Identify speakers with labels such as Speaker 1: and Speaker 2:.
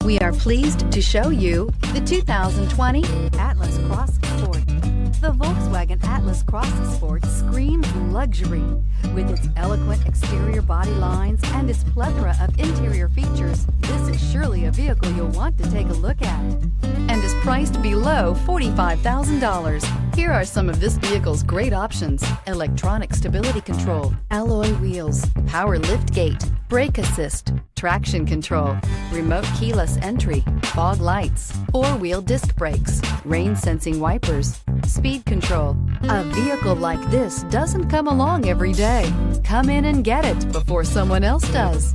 Speaker 1: We are pleased to show you the 2020 Atlas Cross Sport. The Volkswagen Atlas Cross Sport screams luxury. With its eloquent exterior body lines and its plethora of interior features, this is surely a vehicle you'll want to take a look at, and is priced below $45,000. Here are some of this vehicle's great options: electronic stability control, alloy wheels, power liftgate, brake assist, traction control, remote keyless entry, fog lights, four-wheel disc brakes, rain sensing wipers, speed control. A vehicle like this doesn't come along every day. Come in and get it before someone else does.